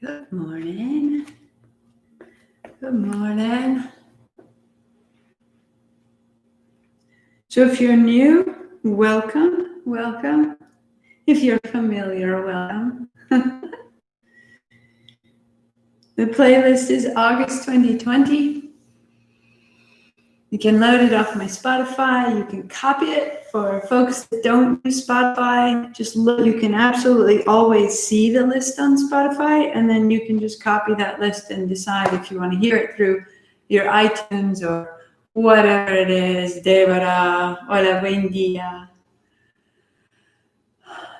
Good morning. Good morning. So if you're new, welcome, welcome. If you're familiar, welcome. The playlist is August 2020. You can load it off my Spotify. You can copy it. For folks that don't use Spotify, just look. You can absolutely always see the list on Spotify, and then you can just copy that list and decide if you want to hear it through your iTunes or whatever it is, Devara, hola, buen día.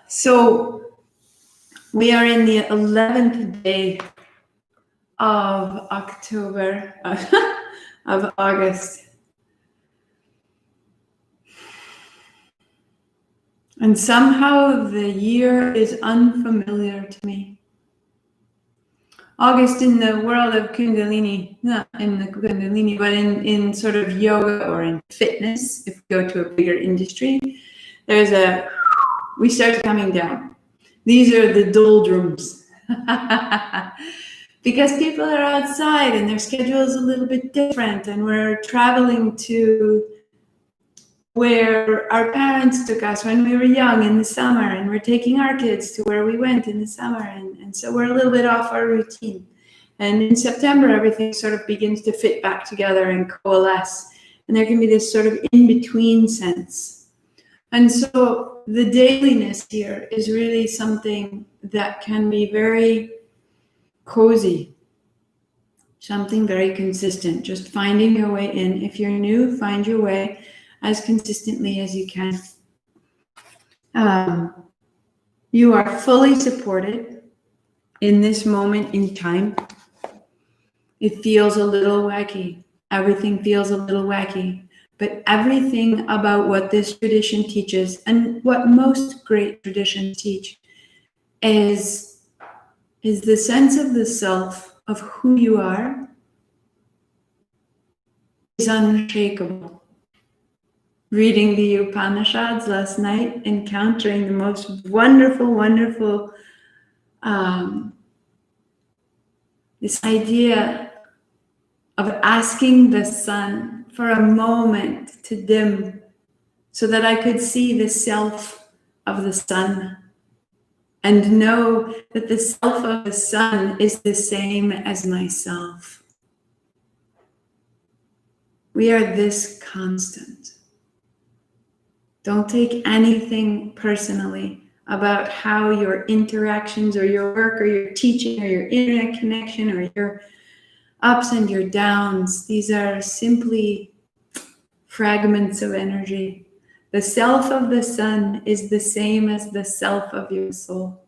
So we are in the 11th day of October, of August. And somehow the year is unfamiliar to me. August in the world of kundalini, not in the kundalini, but in sort of yoga or in fitness, if we go to a bigger industry, we start coming down. These are the doldrums. Because people are outside and their schedule is a little bit different, and we're traveling to where our parents took us when we were young in the summer, and we're taking our kids to where we went in the summer, and so we're a little bit off our routine. And in September, everything sort of begins to fit back together and coalesce, and there can be this sort of in-between sense. And so the dailiness here is really something that can be very cozy, something very consistent, just finding your way in. If you're new, find your way as consistently as you can. You are fully supported in this moment in time. It feels a little wacky. Everything feels a little wacky. But everything about what this tradition teaches, and what most great traditions teach, is the sense of the self, of who you are, is unshakable. Reading the Upanishads last night, encountering the most wonderful, this idea of asking the sun for a moment to dim so that I could see the self of the sun and know that the self of the sun is the same as myself. We are this constant. Don't take anything personally about how your interactions or your work or your teaching or your internet connection or your ups and your downs. These are simply fragments of energy. The self of the sun is the same as the self of your soul.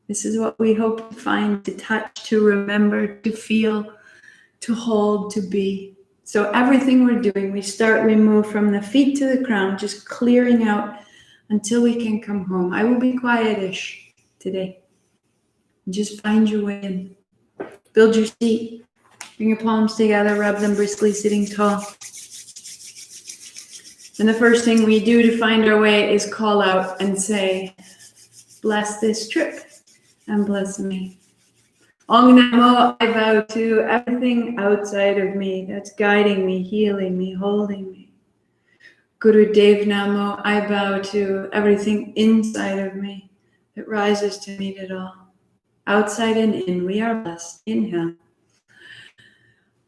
This is what we hope to find, to touch, to remember, to feel, to hold, to be. So everything we're doing, we move from the feet to the crown, just clearing out until we can come home. I will be quietish today. Just find your way in. Build your seat. Bring your palms together, rub them briskly, sitting tall. And the first thing we do to find our way is call out and say, bless this trip and bless me. Om Namo, I vow to everything outside of me that's guiding me, healing me, holding me. Guru Dev Namo, I bow to everything inside of me that rises to meet it all. Outside and in, we are blessed. Inhale.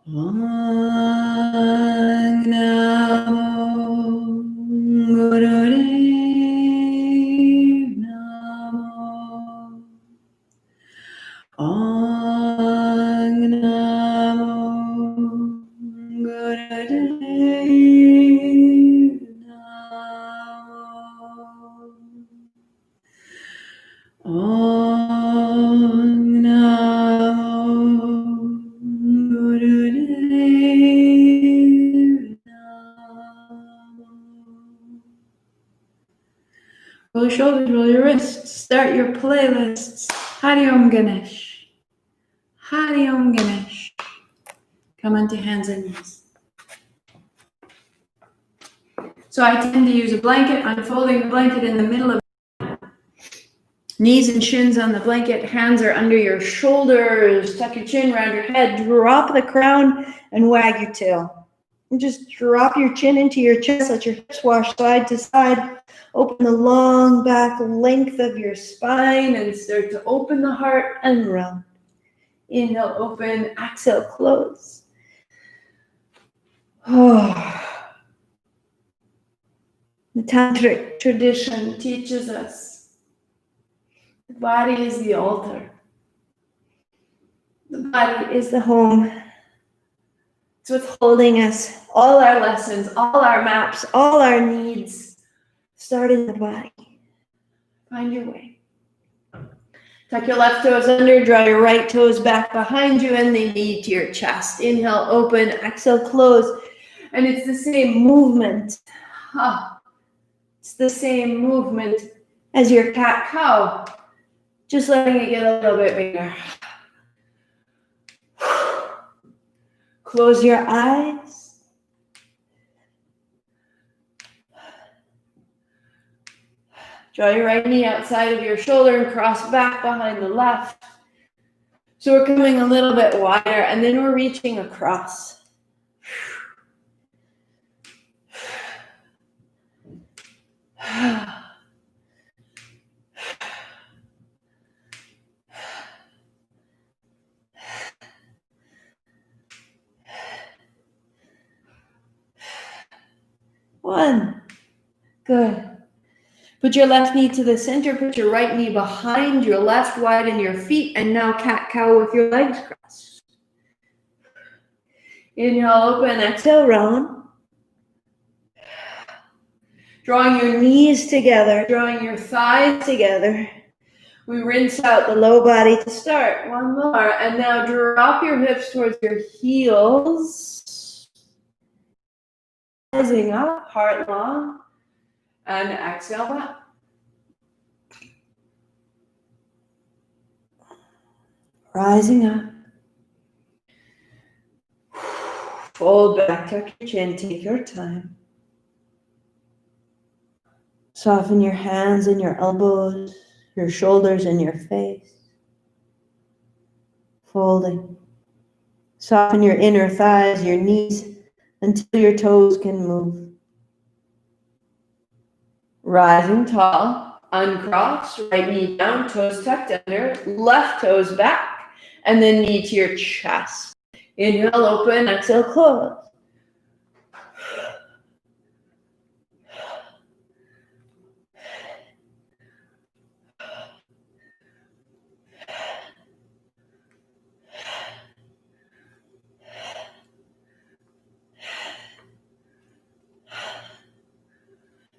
Om Namo Guru Dev Namo. Om Namo Gurudev Namo. Om Namo Gurudev Namo. Roll your shoulders, roll your wrists, start your playlists. Hari Om Ganesh. Hari Om Ganesh. Come onto hands and knees. So I tend to use a blanket, unfolding the blanket in the middle of Knees and shins on the blanket, hands are under your shoulders, tuck your chin around your head, drop the crown and wag your tail. And just drop your chin into your chest, let your hips wash side to side. Open the long back length of your spine and start to open the heart and round. Inhale, open, exhale, close. Oh. The tantric tradition teaches us the body is the altar. The body is the home. It's what's holding us. All our lessons, all our maps, all our needs start in the body. Find your way. Tuck your left toes under, draw your right toes back behind you, and they lead to your chest. Inhale, open, exhale, close. And it's the same movement. It's the same movement as your cat-cow. Just letting it get a little bit bigger. Close your eyes. Draw your right knee outside of your shoulder and cross back behind the left. So we're coming a little bit wider, and then we're reaching across. One. Good. Put your left knee to the center, put your right knee behind your left, widen your feet, and now cat-cow with your legs crossed. Inhale, open, exhale, round. Drawing your knees together, drawing your thighs together. We rinse out the low body to start. One more, and now drop your hips towards your heels. Rising up, heart long. And exhale back. Rising up. Fold back, tuck your chin, take your time. Soften your hands and your elbows, your shoulders and your face. Folding. Soften your inner thighs, your knees, until your toes can move. Rising tall, uncross, right knee down, toes tucked under, left toes back, and then knee to your chest. Inhale, open, exhale, close.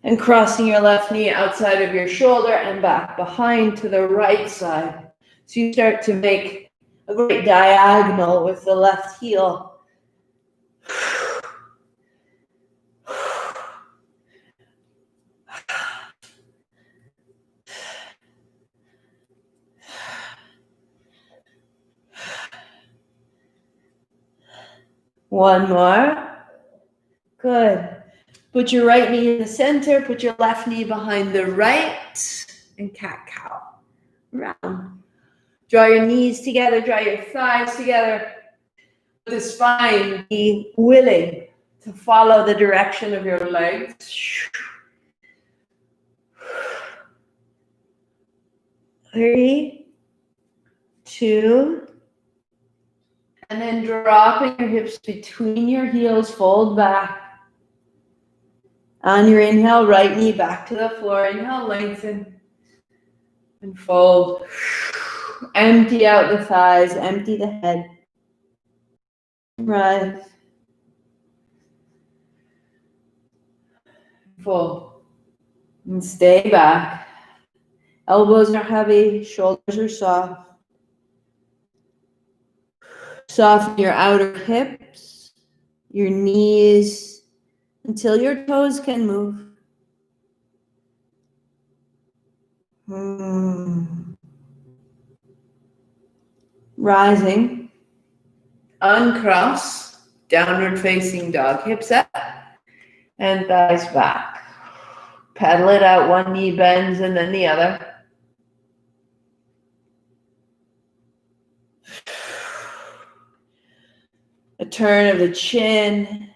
And crossing your left knee outside of your shoulder and back behind to the right side. So you start to make a great diagonal with the left heel. One more. Good. Put your right knee in the center, put your left knee behind the right, and cat-cow. Round. Draw your knees together, draw your thighs together. The spine, be willing to follow the direction of your legs. 3, 2, and then dropping your hips between your heels, fold back. On your inhale, right knee back to the floor. Inhale, lengthen and fold. Empty out the thighs, empty the head. Rise. Fold. And stay back. Elbows are heavy, shoulders are soft. Soften your outer hips, your knees, until your toes can move. Rising, uncross, downward facing dog, hips up, and thighs back. Pedal it out, one knee bends and then the other. turn of the chin,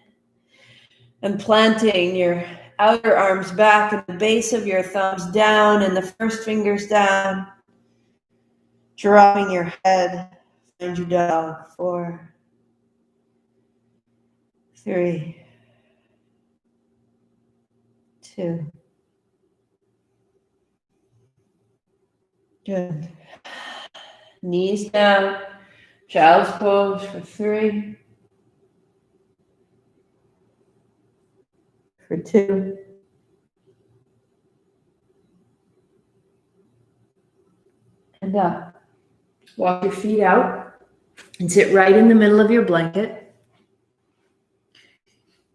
and planting your outer arms back and the base of your thumbs down and the first fingers down. Dropping your head. Find your dog. 4, 3, 2. Good. Knees down. Child's pose for 3, for 2, and up. Walk your feet out and sit right in the middle of your blanket.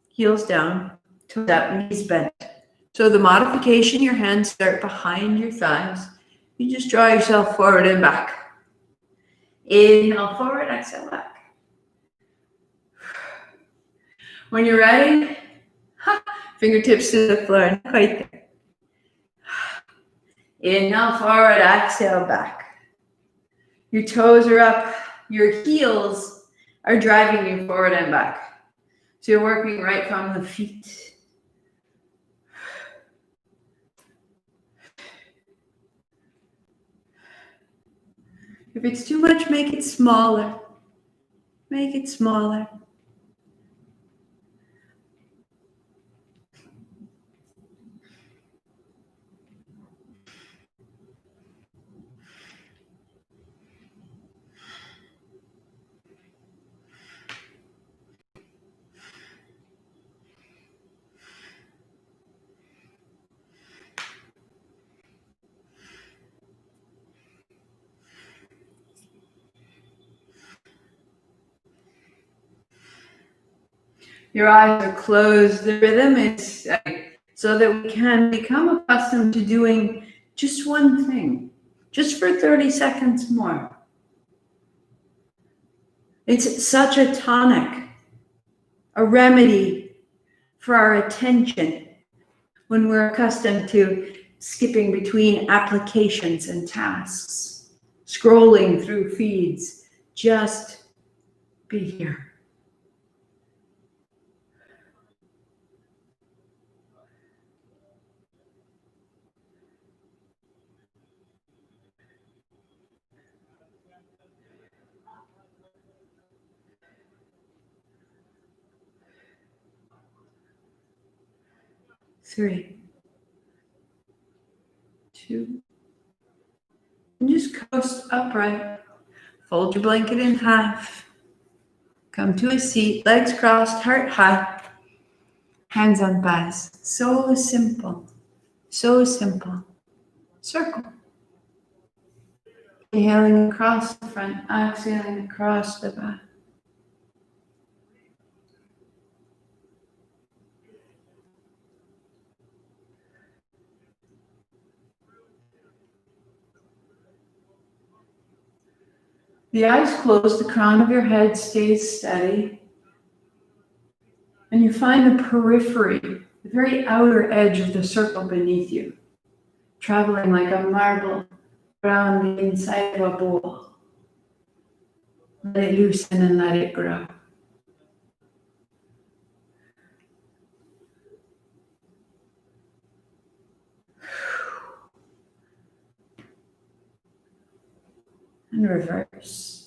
Heels down, toes up, knees bent. So the modification, your hands start behind your thighs. You just draw yourself forward and back. Inhale forward, exhale back. When you're ready, fingertips to the floor, not quite there. Inhale forward, exhale back. Your toes are up, your heels are driving you forward and back. So you're working right from the feet. If it's too much, make it smaller. Make it smaller. Your eyes are closed. The rhythm is so that we can become accustomed to doing just one thing, just for 30 seconds more. It's such a tonic, a remedy for our attention when we're accustomed to skipping between applications and tasks, scrolling through feeds. Just be here. Three, 2, and just coast upright. Fold your blanket in half. Come to a seat, legs crossed, heart high, hands on thighs. So simple, so simple. Circle. Inhaling across the front, exhaling across the back. The eyes closed, the crown of your head stays steady. And you find the periphery, the very outer edge of the circle beneath you, traveling like a marble around the inside of a bowl. Let it loosen and let it grow. And reverse.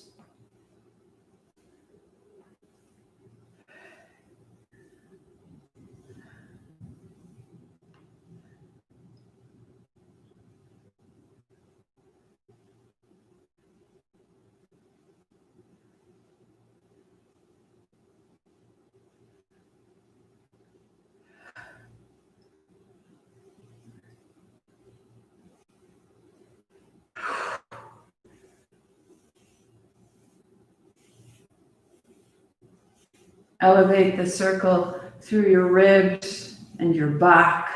Elevate the circle through your ribs and your back.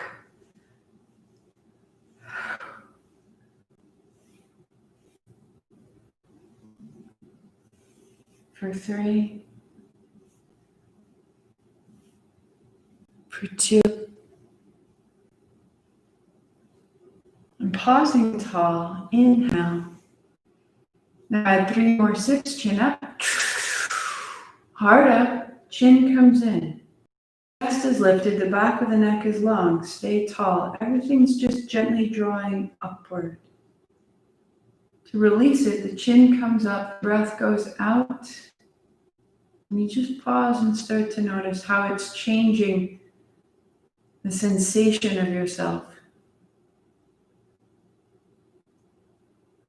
For 3, for 2, and pausing tall, inhale. Now add 3 more, 6, chin up. Heart up, chin comes in. Chest is lifted, the back of the neck is long. Stay tall. Everything's just gently drawing upward. To release it, the chin comes up, breath goes out. And you just pause and start to notice how it's changing the sensation of yourself.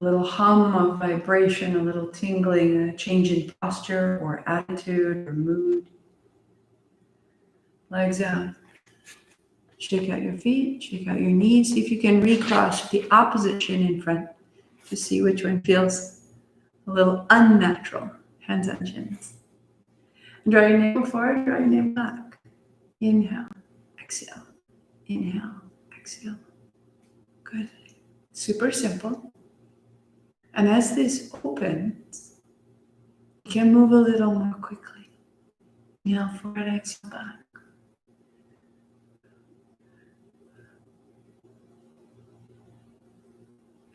A little hum of vibration, a little tingling, a change in posture or attitude or mood. Legs out. Shake out your feet, shake out your knees. See if you can recross with the opposite shin in front to see which one feels a little unnatural. Hands on chins. And draw your navel forward, draw your navel back. Inhale, exhale. Inhale, exhale. Good. Super simple. And as this opens, you can move a little more quickly. Inhale forward, exhale back.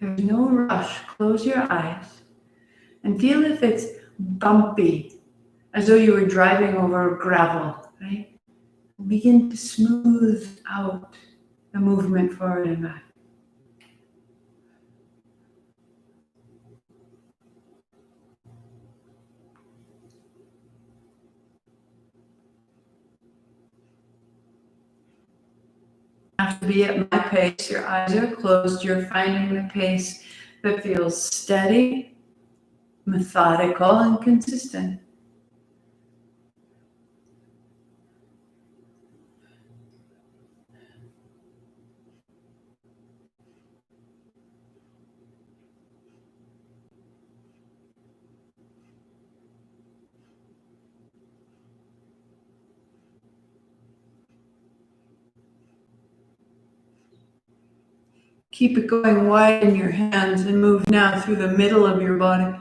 There's no rush. Close your eyes and feel if it's bumpy, as though you were driving over gravel, right? Begin to smooth out the movement forward and back. Have to be at my pace. Your eyes are closed. You're finding the pace that feels steady, methodical, and consistent. Keep it going wide in your hands and move now through the middle of your body.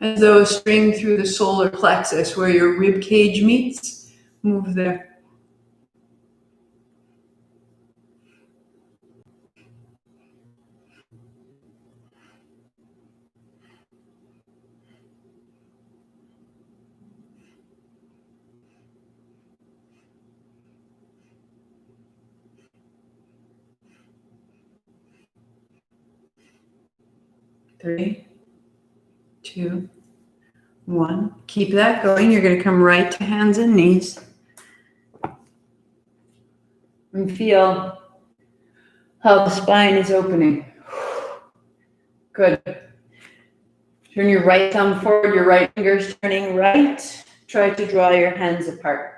As though a string through the solar plexus where your rib cage meets, move there. Three, two, one. Keep that going. You're going to come right to hands and knees. And feel how the spine is opening. Good. Turn your right thumb forward, your right finger's turning right. Try to draw your hands apart.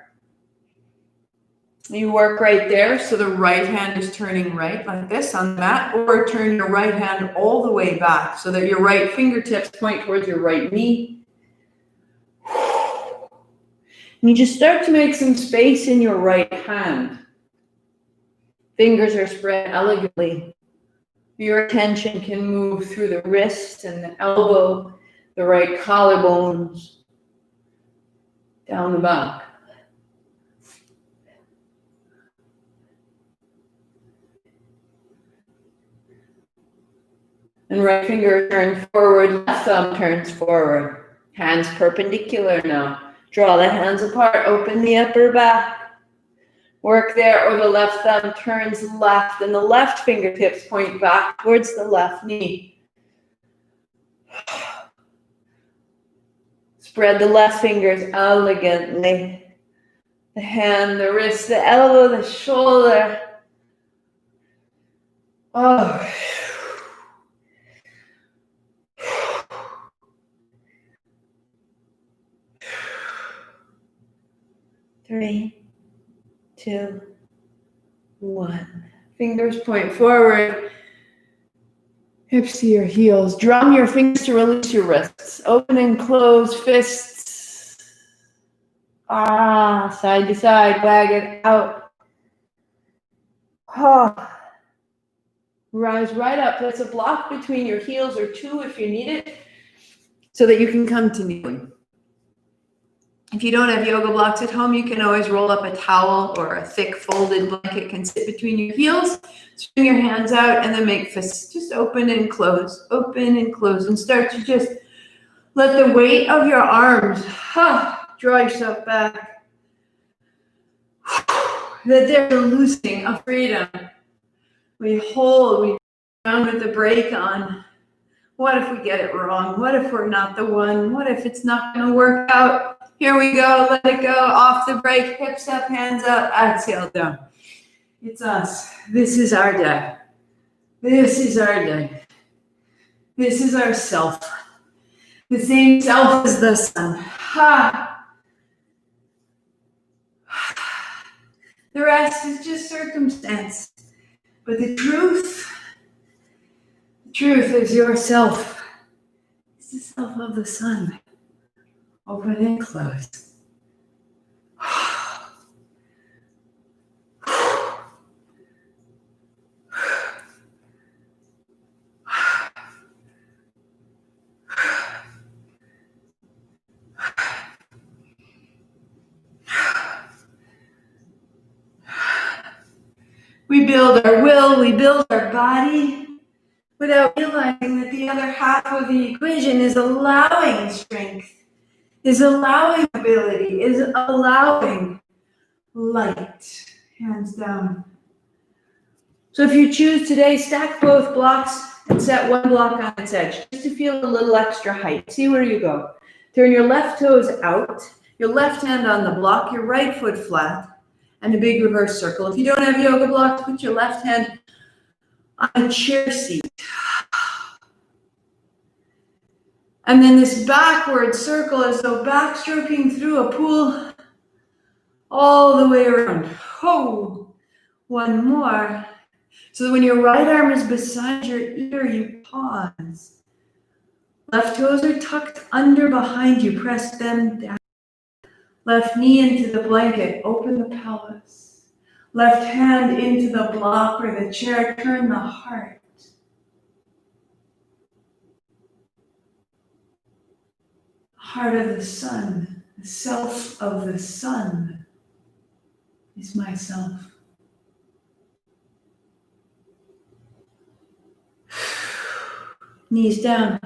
You work right there, so the right hand is turning right like this on the mat, or turn your right hand all the way back so that your right fingertips point towards your right knee. And you just start to make some space in your right hand. Fingers are spread elegantly. Your attention can move through the wrist and the elbow, the right collarbones, down the back. And right finger turns forward, left thumb turns forward. Hands perpendicular now. Draw the hands apart, open the upper back. Work there, or the left thumb turns left and the left fingertips point back towards the left knee. Spread the left fingers elegantly. The hand, the wrist, the elbow, the shoulder. Oh. 3, 2, 1. Fingers point forward. Hips to your heels. Drum your fingers to release your wrists. Open and close fists. Side to side. Wag it out. Rise right up. There's a block between your heels, or two if you need it, so that you can come to kneeling. If you don't have yoga blocks at home, you can always roll up a towel, or a thick folded blanket can sit between your heels. Swing your hands out and then make fists just open and close, and start to just Let the weight of your arms, draw yourself back. That there's a loosening, a freedom. We hold, we down with the brake on. What if we get it wrong? What if we're not the one? What if it's not going to work out? Here we go. Let it go. Off the brake. Hips up, hands up. Exhale down. It's us. This is our day. This is our day. This is our self. The same self as the sun. The rest is just circumstance. But the truth is yourself. It's the self of the sun. Open and close. We build our will, we build our body without realizing that the other half of the equation is allowing strength, is allowing ability, is allowing light. Hands down. So if you choose today, stack both blocks and set one block on its edge, just to feel a little extra height. See where you go. Turn your left toes out, your left hand on the block, your right foot flat, and a big reverse circle. If you don't have yoga blocks, put your left hand on a chair seat. And then this backward circle as though backstroking through a pool all the way around. Oh, one more. So that when your right arm is beside your ear, you pause. Left toes are tucked under behind you. Press them down. Left knee into the blanket. Open the pelvis. Left hand into the block or the chair. Turn the heart. Heart of the sun. The self of the sun is myself. Knees down.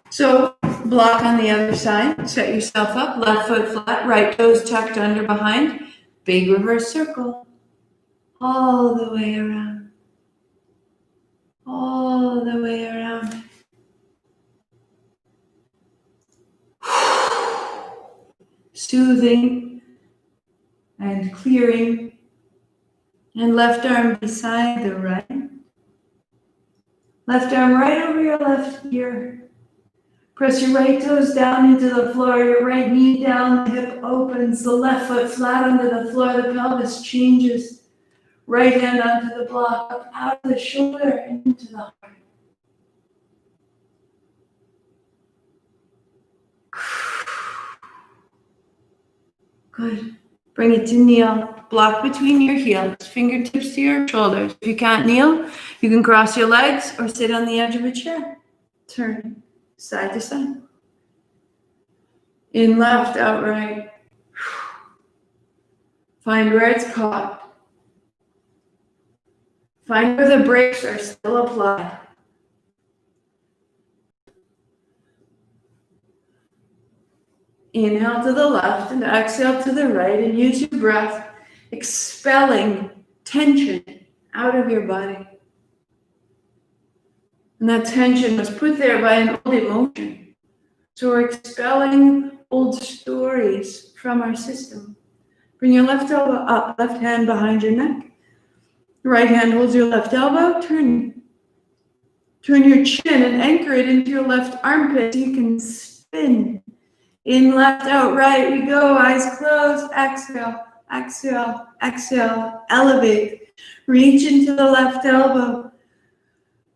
So block on the other side. Set yourself up. Left foot flat. Right toes tucked under behind. Big reverse circle. All the way around. All the way around. Soothing and clearing. And left arm beside the right. Left arm right over your left ear. Press your right toes down into the floor, your right knee down, the hip opens, the left foot flat under the floor, the pelvis changes. Right hand onto the block, up out of the shoulder and into the heart. Good. Bring it to kneel. Block between your heels, fingertips to your shoulders. If you can't kneel, you can cross your legs or sit on the edge of a chair. Turn side to side. In left, out right. Find where it's caught. Find where the brakes are still applied. Inhale to the left and exhale to the right, and use your breath, expelling tension out of your body. And that tension was put there by an old emotion. So we're expelling old stories from our system. Bring your left elbow up, left hand behind your neck. Right hand holds your left elbow. Turn your chin and anchor it into your left armpit. You can spin. In, left, out, right, we go. Eyes closed. Exhale, exhale, exhale. Elevate. Reach into the left elbow.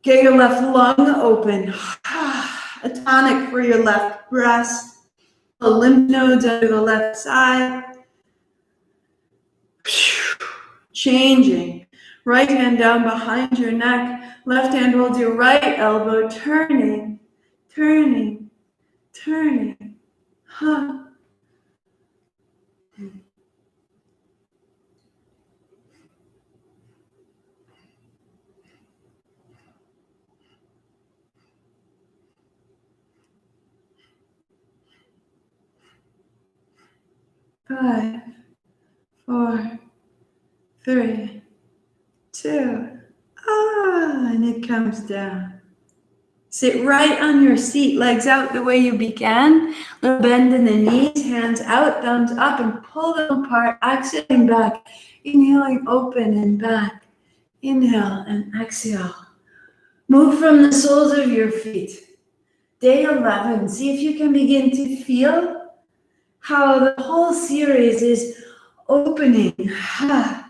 Get your left lung open. A tonic for your left breast. The lymph nodes under the left side. Changing. Right hand down behind your neck. Left hand holds your right elbow. Turning, turning, turning. 5, 4, 3, 2, and it comes down. Sit right on your seat, legs out the way you began. Little bend in the knees, hands out, thumbs up, and pull them apart. Exhaling back, inhaling open and back. Inhale and exhale. Move from the soles of your feet. Day 11, see if you can begin to feel how the whole series is opening. That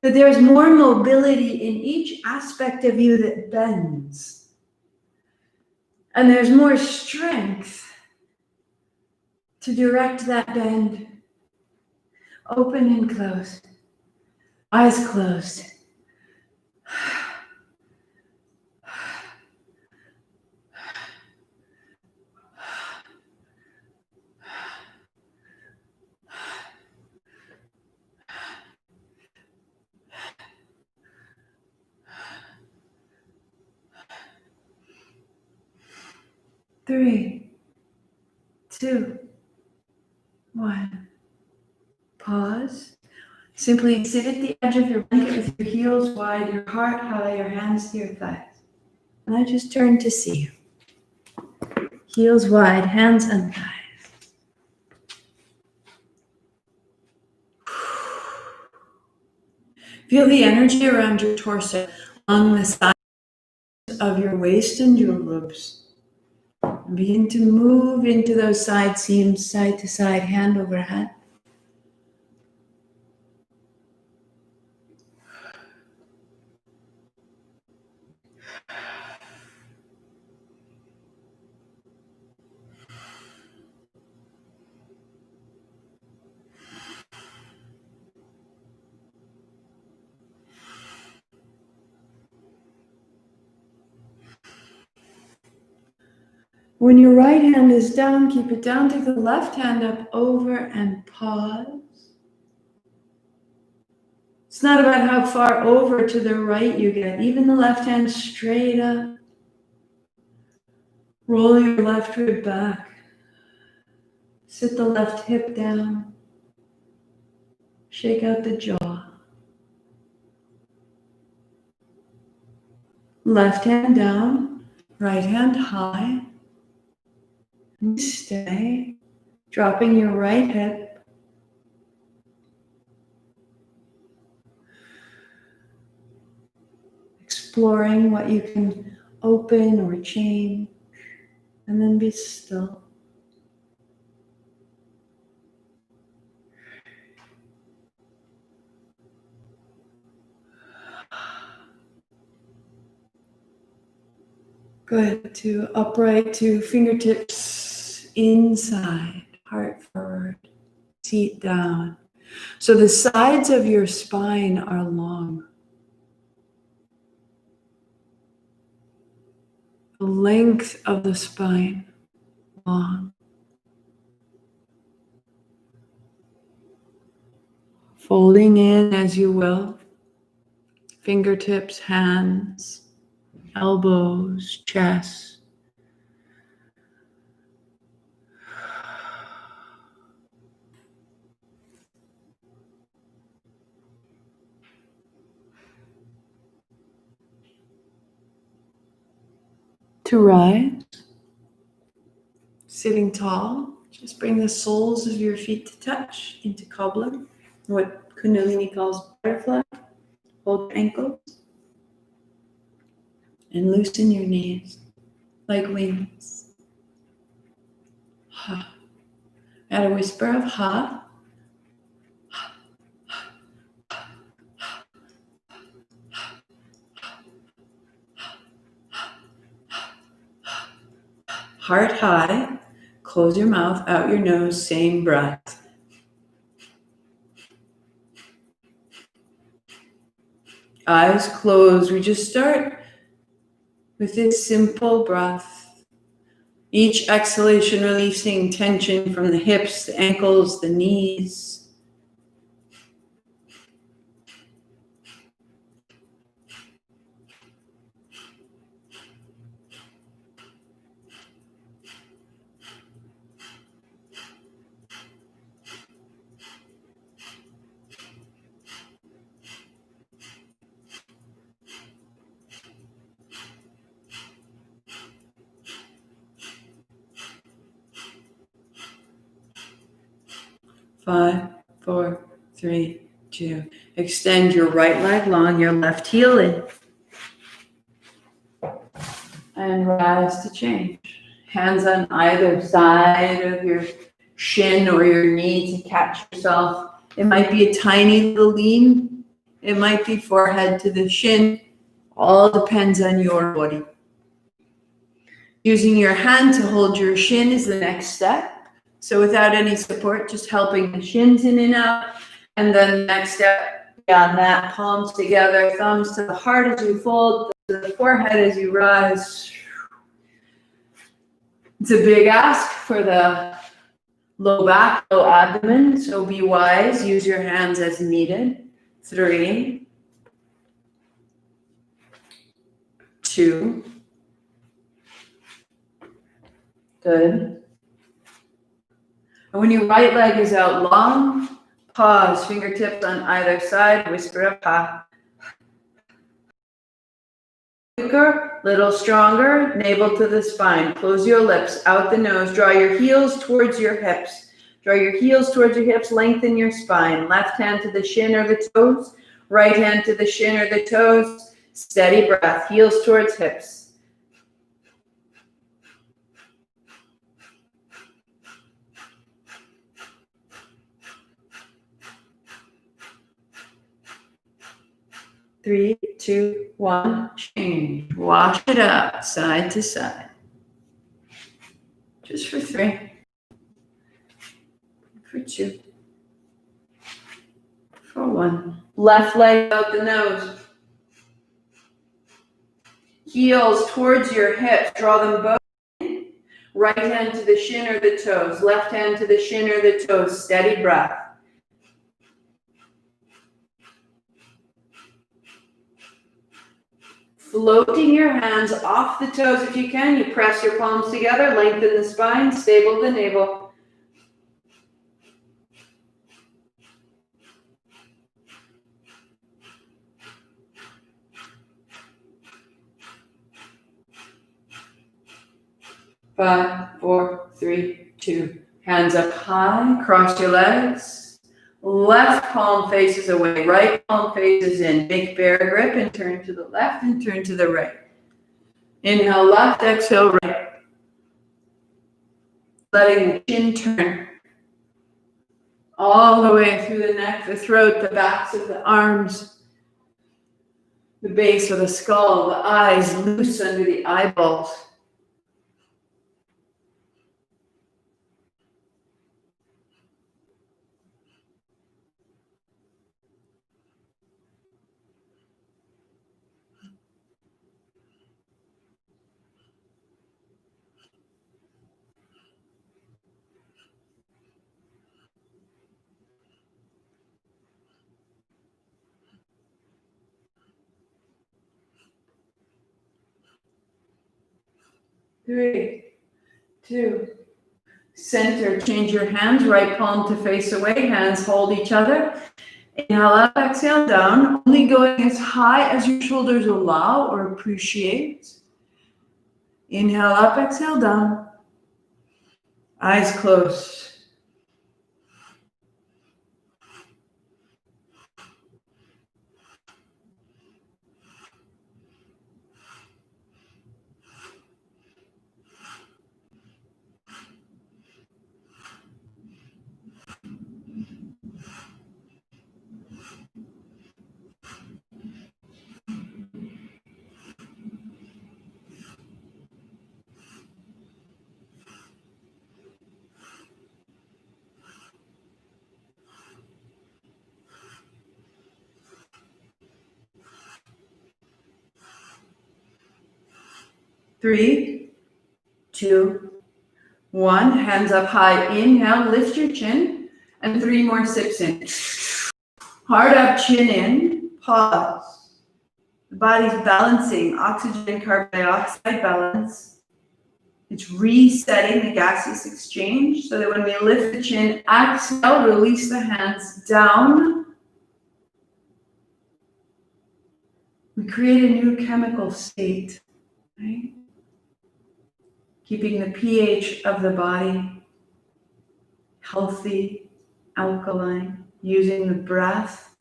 there's more mobility in each aspect of you that bends. And there's more strength to direct that bend. Open and closed. Eyes closed. Three, 2, 1. Pause. Simply sit at the edge of your blanket with your heels wide, your heart high, your hands to your thighs. And I just turn to see you. Heels wide, hands and thighs. Feel the energy around your torso, along the sides of your waist and your ribs. And begin to move into those side seams, side to side, hand over head. When your right hand is down, keep it down. Take the left hand up over and pause. It's not about how far over to the right you get. Even the left hand straight up. Roll your left rib back. Sit the left hip down. Shake out the jaw. Left hand down, right hand high. And stay, dropping your right hip. Exploring what you can open or change. And then be still. Good. To upright, to fingertips inside, heart forward, seat down. So the sides of your spine are long. The length of the spine, long. Folding in as you will. Fingertips, hands, elbows, chest. To rise, sitting tall, just bring the soles of your feet to touch into cobbler, what Kundalini calls butterfly. Hold your ankles and loosen your knees like wings. Ha. Add a whisper of ha. Heart high. Close your mouth, out your nose, same breath. Eyes closed. We just start with this simple breath. Each exhalation releasing tension from the hips, the ankles, the knees. 5, 4, 3, 2. Extend your right leg long, your left heel in. And rise to change. Hands on either side of your shin or your knee to catch yourself. It might be a tiny little lean. It might be forehead to the shin. All depends on your body. Using your hand to hold your shin is the next step. So without any support, just helping the shins in and out. And then the next step, beyond that, palms together, thumbs to the heart as you fold, to the forehead as you rise. It's a big ask for the low back, low abdomen. So be wise, use your hands as needed. 3, 2, good. And when your right leg is out long, pause, fingertips on either side, whisper up high. Quicker, little stronger, navel to the spine. Close your lips, out the nose, draw your heels towards your hips. Draw your heels towards your hips, lengthen your spine. Left hand to the shin or the toes, right hand to the shin or the toes. Steady breath, heels towards hips. 3, 2, 1, change. Wash it up, side to side. Just for 3, for 2, for 1. Left leg out the nose. Heels towards your hips. Draw them both in. Right hand to the shin or the toes. Left hand to the shin or the toes. Steady breath. Floating your hands off the toes if you can. You press your palms together, lengthen the spine, stable the navel. Five, 4, 3, 2. Hands up high, cross your legs. Left palm faces away, right palm faces in. Big bear grip and turn to the left and turn to the right. Inhale left, exhale right. Letting the chin turn all the way through the neck, the throat, the backs of the arms, the base of the skull, the eyes loose under the eyeballs. Three, 2, center. Change your hands, right palm to face away, hands hold each other. Inhale up, exhale down, only going as high as your shoulders allow or appreciate. Inhale up, exhale down. Eyes closed. Three, 2, 1. Hands up high. Inhale, lift your chin, and 3 more sips in. Heart up, chin in. Pause. The body's balancing oxygen and carbon dioxide balance. It's resetting the gaseous exchange so that when we lift the chin, exhale, release the hands down. We create a new chemical state, right? Keeping the pH of the body healthy alkaline, using the breath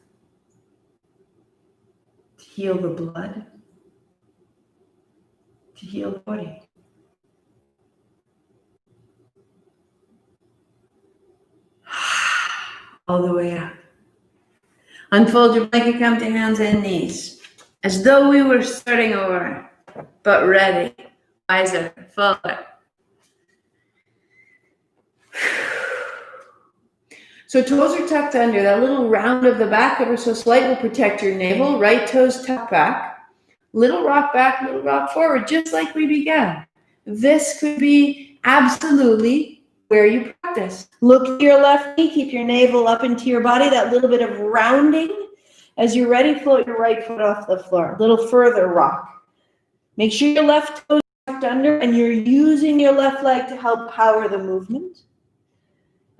to heal the blood, to heal the body. All the way up. Unfold your blanket, come to hands and knees, as though we were starting over, but ready, wiser, fuller. So toes are tucked under. That little round of the back, ever so slight, will protect your navel. Right toes tucked back. Little rock back, little rock forward, just like we began. This could be absolutely where you practice. Look to your left knee, keep your navel up into your body, that little bit of rounding. As you're ready, float your right foot off the floor. A little further rock. Make sure your left toe is tucked under and you're using your left leg to help power the movement.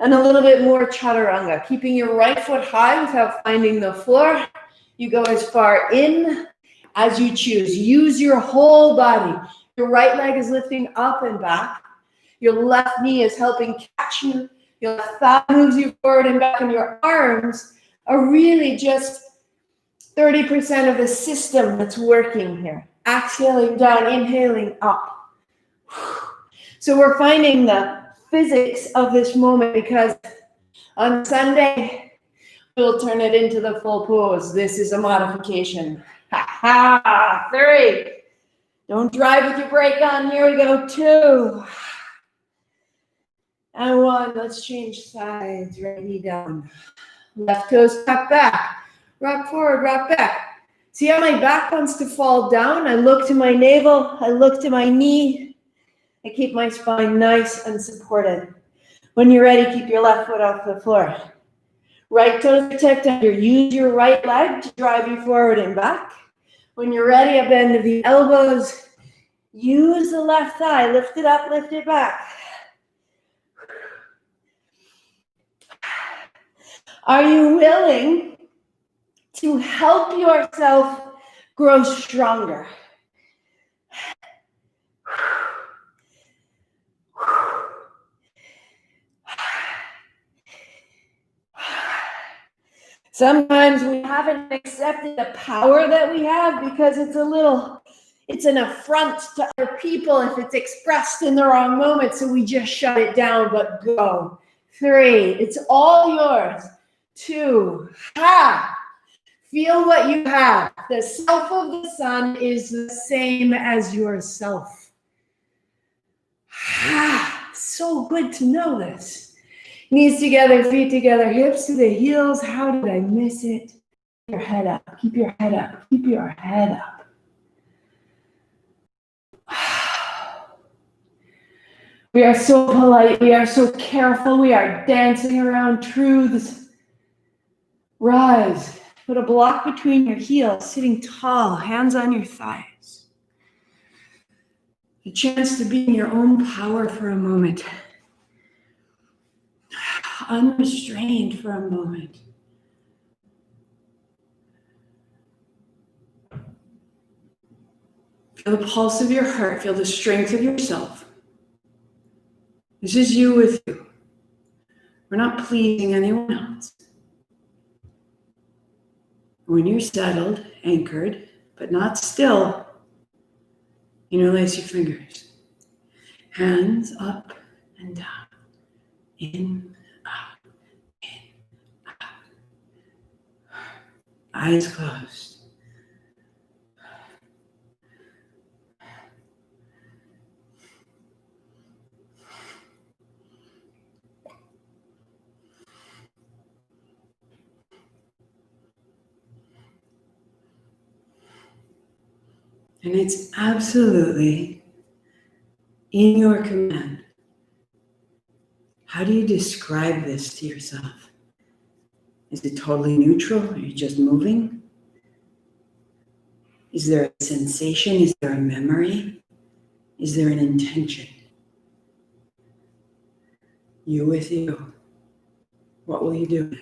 And a little bit more chaturanga, keeping your right foot high without finding the floor. You go as far in as you choose. Use your whole body. Your right leg is lifting up and back. Your left knee is helping catch you. Your left thigh moves you forward and back, and your arms are really just 30% of the system that's working here. Exhaling down, inhaling up. So we're finding the physics of this moment, because on Sunday, we'll turn it into the full pose. This is a modification. Ha ha! 3. Don't drive with your brake on. Here we go. 2. And 1. Let's change sides. Ready, down. Left toes tuck back. Rock forward, rock back. See how my back wants to fall down? I look to my navel. I look to my knee. I keep my spine nice and supported. When you're ready, keep your left foot off the floor. Right toes are tucked under. Use your right leg to drive you forward and back. When you're ready, a bend of the elbows. Use the left thigh. Lift it up, lift it back. Are you willing to help yourself grow stronger? Sometimes we haven't accepted the power that we have because it's an affront to other people if it's expressed in the wrong moment. So we just shut it down, but go. 3, it's all yours. 2, feel what you have. The self of the sun is the same as yourself. So good to know this. Knees together, feet together, hips to the heels. How did I miss it? Keep your head up. Keep your head up. Keep your head up. We are so polite. We are so careful. We are dancing around truths. Rise. Put a block between your heels, sitting tall, hands on your thighs. A chance to be in your own power for a moment. Unrestrained for a moment. Feel the pulse of your heart. Feel the strength of yourself. This is you with you. We're not pleasing anyone else. When you're settled, anchored, but not still, interlace your fingers. Hands up and down. In, out, in, out. Eyes closed. And it's absolutely in your command. How do you describe this to yourself? Is it totally neutral? Are you just moving? Is there a sensation? Is there a memory? Is there an intention? You with you. What will you do?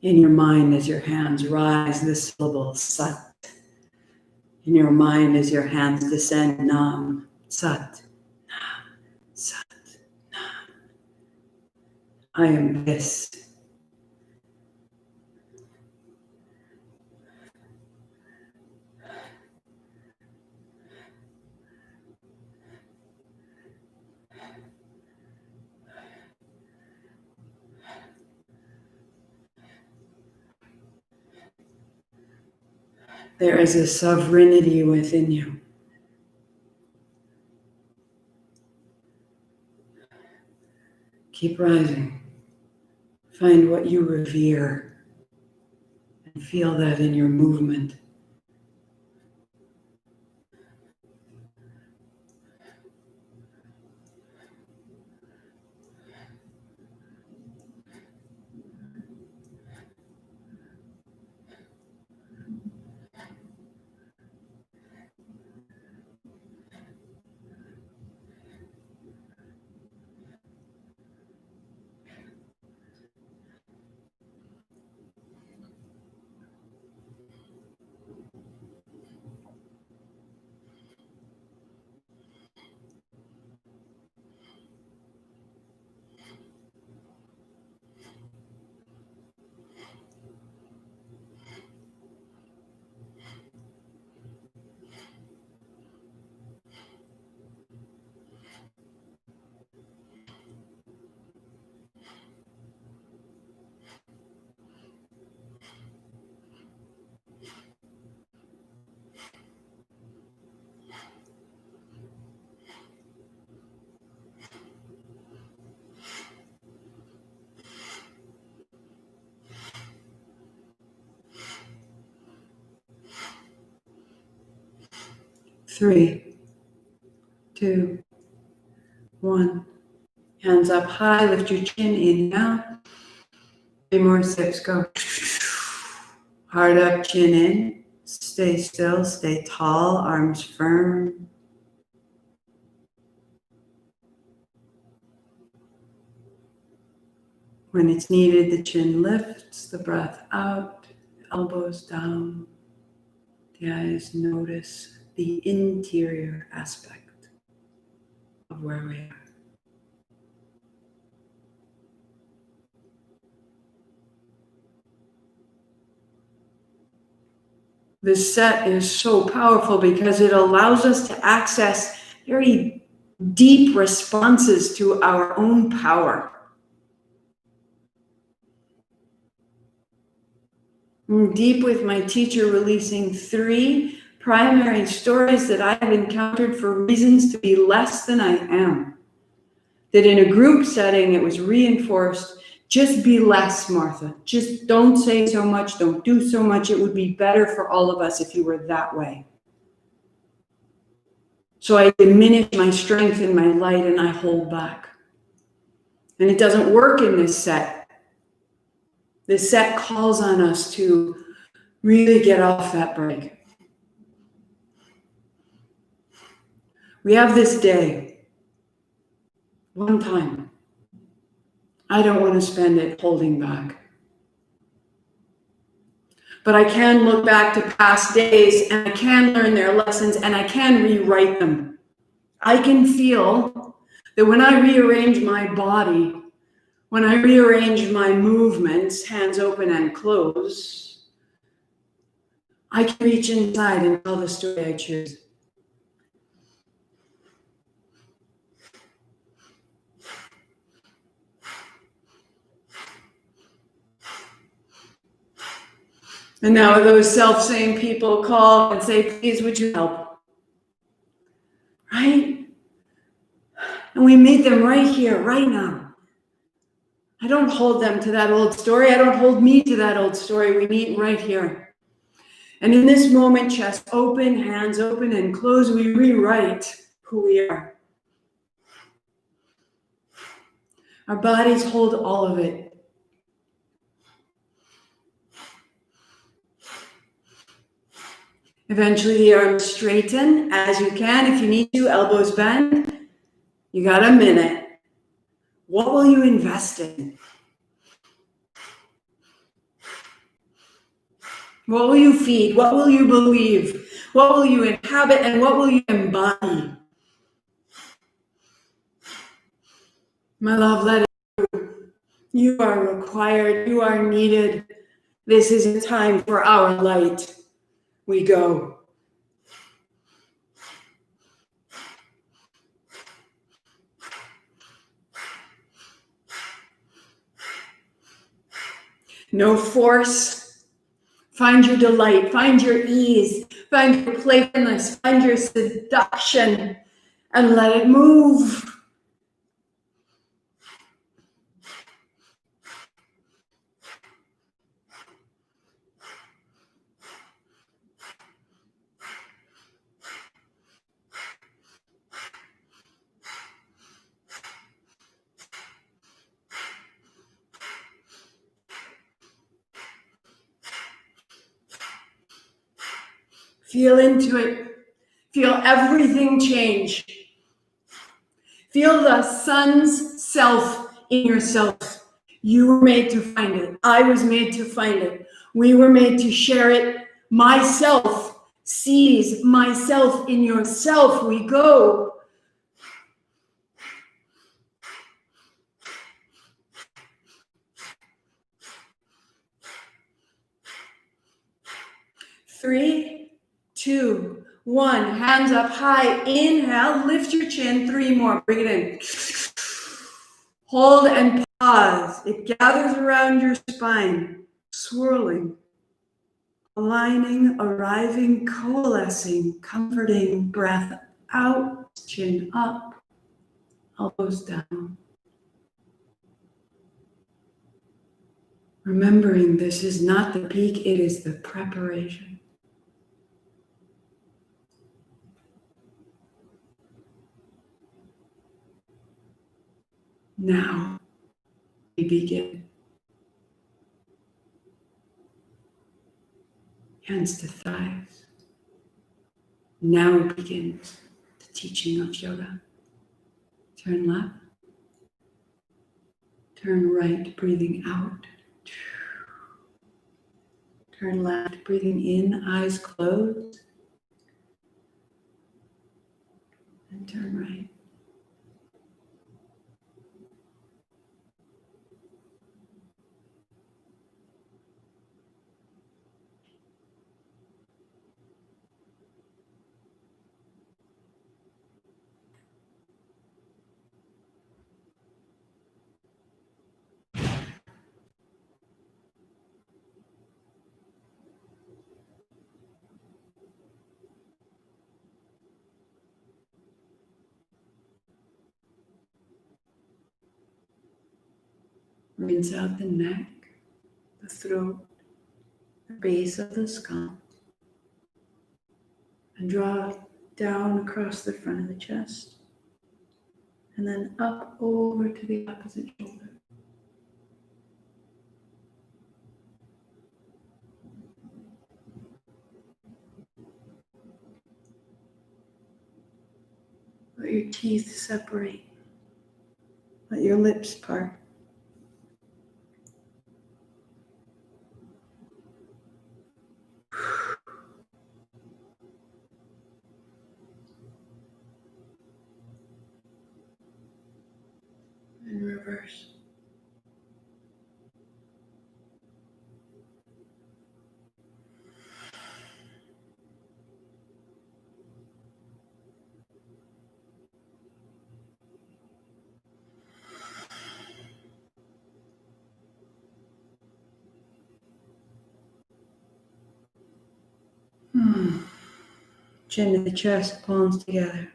In your mind, as your hands rise, the syllable sat. in your mind as your hands descend. Nam, Sat, Nam, Sat, Nam. I am this. There is a sovereignty within you. Keep rising. Find what you revere and feel that in your movement. Three, two, one. Hands up high, lift your chin, inhale. 3 more sips, go. Heart up, chin in. Stay still, stay tall, arms firm. When it's needed, the chin lifts, the breath out, elbows down. The eyes notice the interior aspect of where we are. This set is so powerful because it allows us to access very deep responses to our own power. I'm deep with my teacher, releasing 3 primary stories that I have encountered for reasons to be less than I am. That in a group setting, it was reinforced, just be less, Martha. Just don't say so much, don't do so much. It would be better for all of us if you were that way. So I diminish my strength and my light and I hold back. And it doesn't work in this set. This set calls on us to really get off that brake. We have this day, one time. I don't want to spend it holding back. But I can look back to past days and I can learn their lessons and I can rewrite them. I can feel that when I rearrange my body, when I rearrange my movements, hands open and close, I can reach inside and tell the story I choose. And now those self-same people call and say, please, would you help? Right? And we meet them right here, right now. I don't hold them to that old story. I don't hold me to that old story. We meet right here. And in this moment, chest open, hands open and closed, we rewrite who we are. Our bodies hold all of it. Eventually the arms straighten as you can. If you need to, elbows bend. You got a minute. What will you invest in? What will you feed? What will you believe? What will you inhabit and what will you embody? My love, let it go. You are required. You are needed. This is a time for our light. We go. No force. Find your delight. Find your ease. Find your playfulness. Find your seduction. And let it move. Feel into it. Feel everything change. Feel the sun's self in yourself. You were made to find it. I was made to find it. We were made to share it. Myself sees myself in yourself. We go. Three, two, one. Hands up high. Inhale. Lift your chin. Three more. Bring it in. Hold and pause. It gathers around your spine, swirling, aligning, arriving, coalescing, comforting. Breath out, chin up, elbows down. Remembering this is not the peak, it is the preparation. Now we begin. Hands to thighs. Now begins the teaching of yoga. Turn left. Turn right, breathing out. Turn left, breathing in, eyes closed. And turn right. Rinse out the neck, the throat, the base of the skull, and draw down across the front of the chest, and then up over to the opposite shoulder. Let your teeth separate. Let your lips part. And reverse. Chin to the chest, palms together.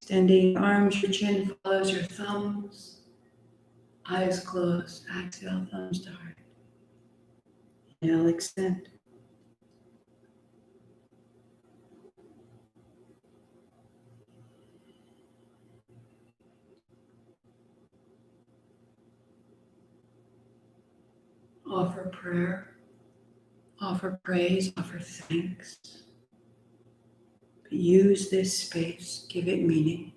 Extending your arms, your chin follows your thumbs. Eyes closed. Exhale, thumbs to heart. Inhale, extend. Offer prayer. Offer praise. Offer thanks. Use this space. Give it meaning.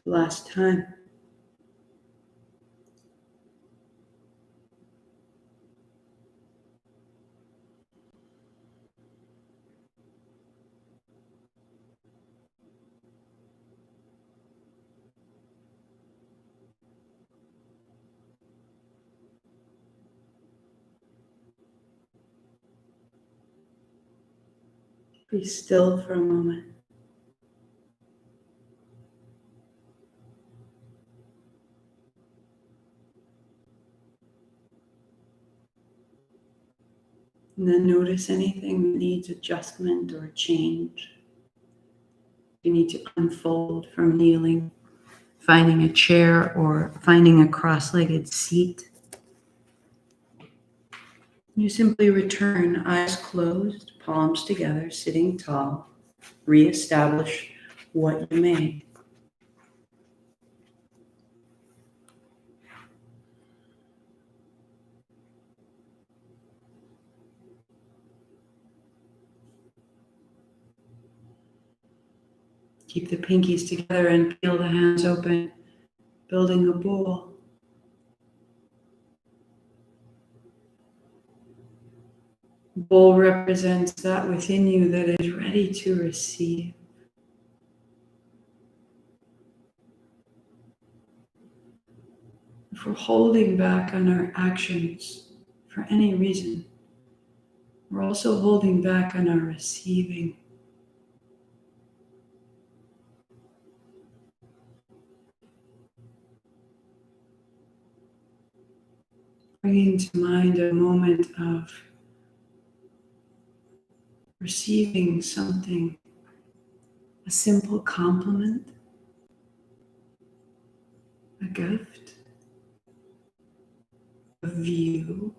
last time. Be still for a moment. And then notice anything that needs adjustment or change. You need to unfold from kneeling, finding a chair or finding a cross-legged seat. You simply return, eyes closed, palms together, sitting tall. Reestablish what you made. Keep the pinkies together and peel the hands open, building a bowl. Bowl represents that within you that is ready to receive. If we're holding back on our actions for any reason, we're also holding back on our receiving. Bringing to mind a moment of receiving something, a simple compliment, a gift, a view,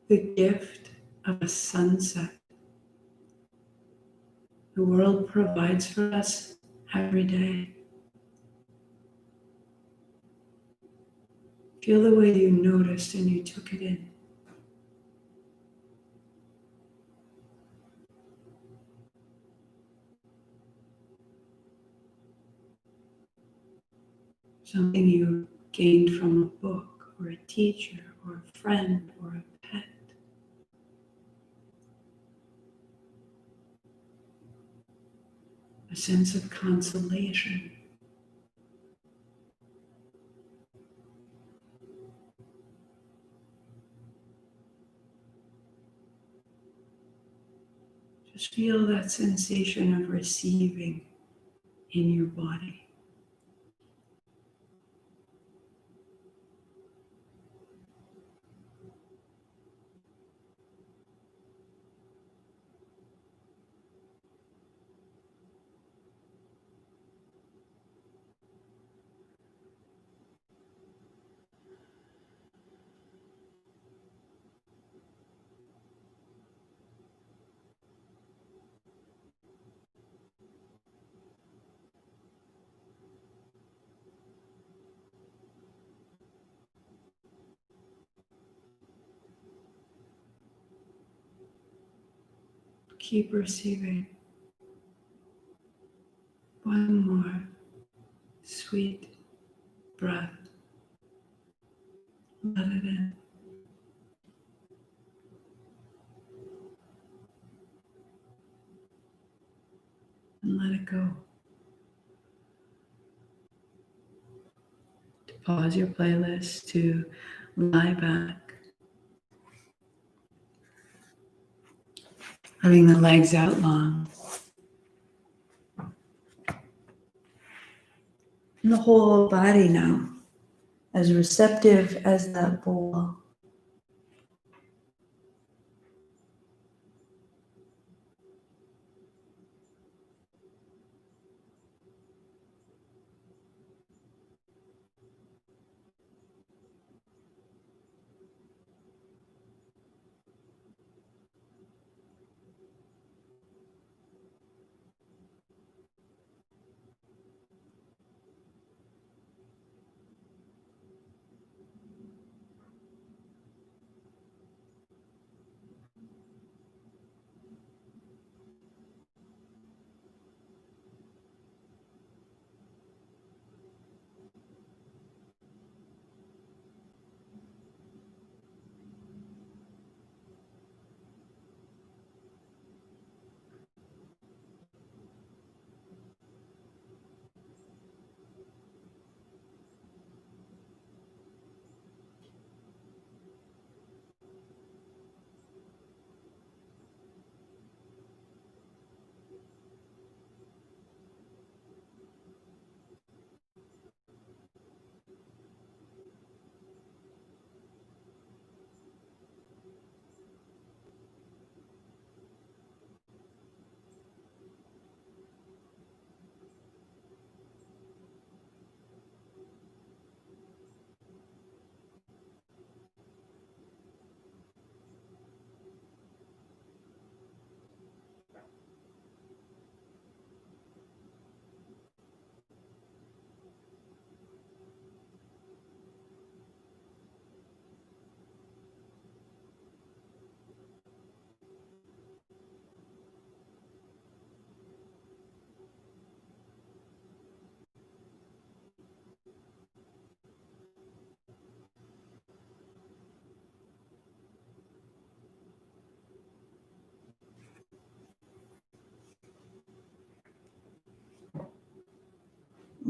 the gift of a sunset. The world provides for us every day. Feel the way you noticed and you took it in. Something you gained from a book or a teacher or a friend or a pet. A sense of consolation. Just feel that sensation of receiving in your body. Keep receiving. One more sweet breath. Let it in. And let it go. To pause your playlist, to lie back. Letting the legs out long. And the whole body now, as receptive as that bowl.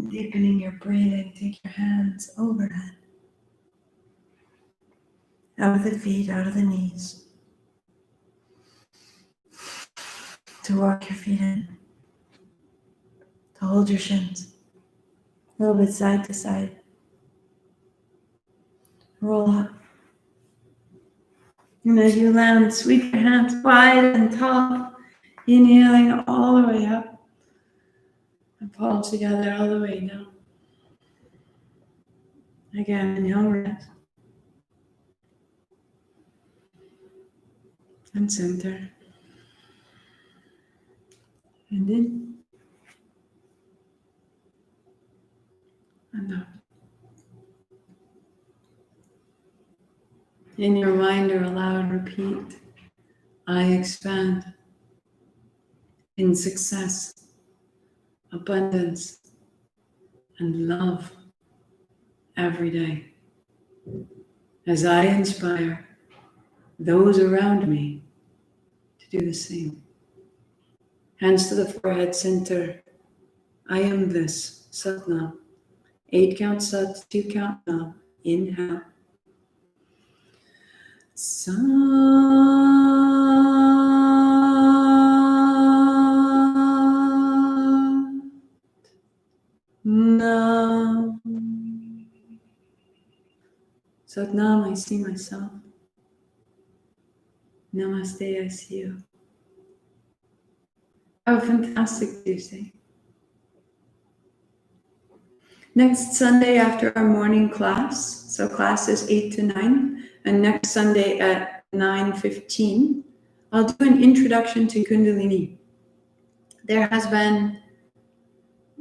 Deepening your breathing, take your hands overhead. Out of the feet, out of the knees. To walk your feet in. To hold your shins. A little bit side to side. Roll up. And as you land, sweep your hands wide and tall. Inhaling all the way up. And palms together all the way down. Again, inhale, rest. And center. And in. And out. In your mind or aloud, repeat, I expand in success, abundance, and love every day. As I inspire those around me to do the same. Hands to the forehead, center. I am this, Sat Nam. 8 count Sat, 2 count Nam. Inhale. Sat Nam. Sat Nam, I see myself. Namaste, I see you. Have a fantastic Tuesday. Next Sunday after our morning class, so class is 8 to 9, and next Sunday at 9:15, I'll do an introduction to Kundalini. There has been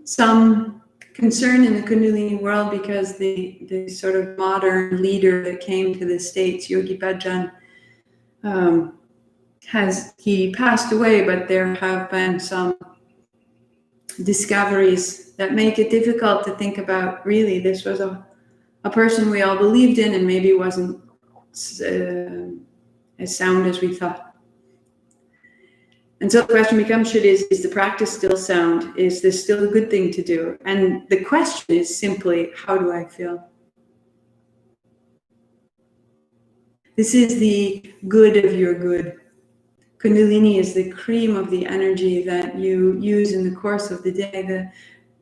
some concern in the Kundalini world because the sort of modern leader that came to the States, Yogi Bhajan, he passed away, but there have been some discoveries that make it difficult to think about, really, this was a person we all believed in and maybe wasn't as sound as we thought. And so the question becomes, is the practice still sound? Is this still a good thing to do? And the question is simply, how do I feel? This is the good of your good. Kundalini is the cream of the energy that you use in the course of the day,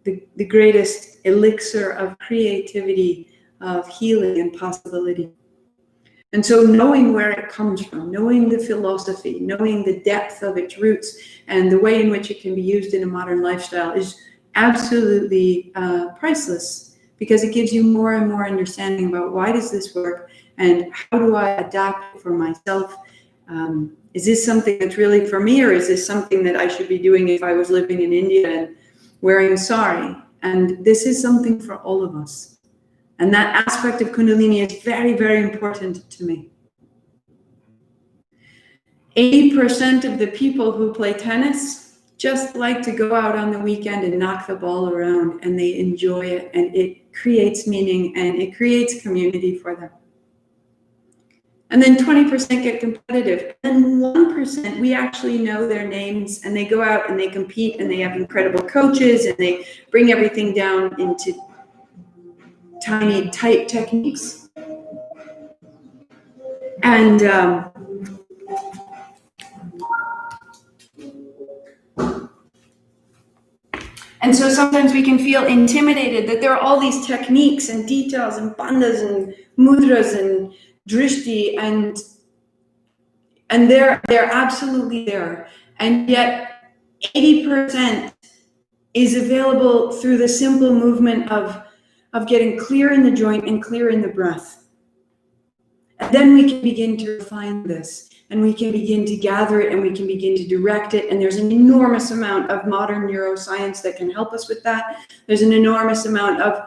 the greatest elixir of creativity, of healing and possibility. And so knowing where it comes from, knowing the philosophy, knowing the depth of its roots and the way in which it can be used in a modern lifestyle is absolutely priceless, because it gives you more and more understanding about why does this work and how do I adapt it for myself. Is this something that's really for me, or is this something that I should be doing if I was living in India and wearing a sari? And this is something for all of us. And that aspect of Kundalini is very, very important to me. 80% of the people who play tennis just like to go out on the weekend and knock the ball around, and they enjoy it, and it creates meaning and it creates community for them. And then 20% get competitive. And 1%, we actually know their names, and they go out and they compete, and they have incredible coaches, and they bring everything down into tiny, tight techniques. And so sometimes we can feel intimidated that there are all these techniques and details and bandhas and mudras and drishti, and they're absolutely there. And yet 80% is available through the simple movement of getting clear in the joint and clear in the breath. And then we can begin to refine this, and we can begin to gather it, and we can begin to direct it. And there's an enormous amount of modern neuroscience that can help us with that. There's an enormous amount of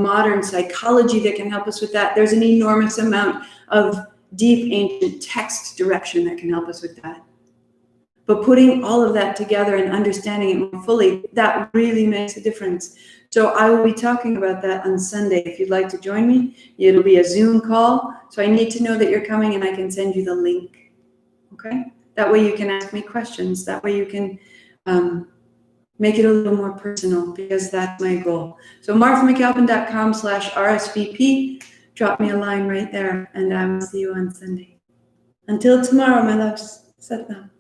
modern psychology that can help us with that. There's an enormous amount of deep ancient text direction that can help us with that. But putting all of that together and understanding it more fully, that really makes a difference. So I will be talking about that on Sunday. If you'd like to join me, it'll be a Zoom call. So I need to know that you're coming, and I can send you the link. Okay? That way you can ask me questions. That way you can make it a little more personal, because that's my goal. So marthamcalpin.com/RSVP. Drop me a line right there, and I will see you on Sunday. Until tomorrow, my loves. Satnam.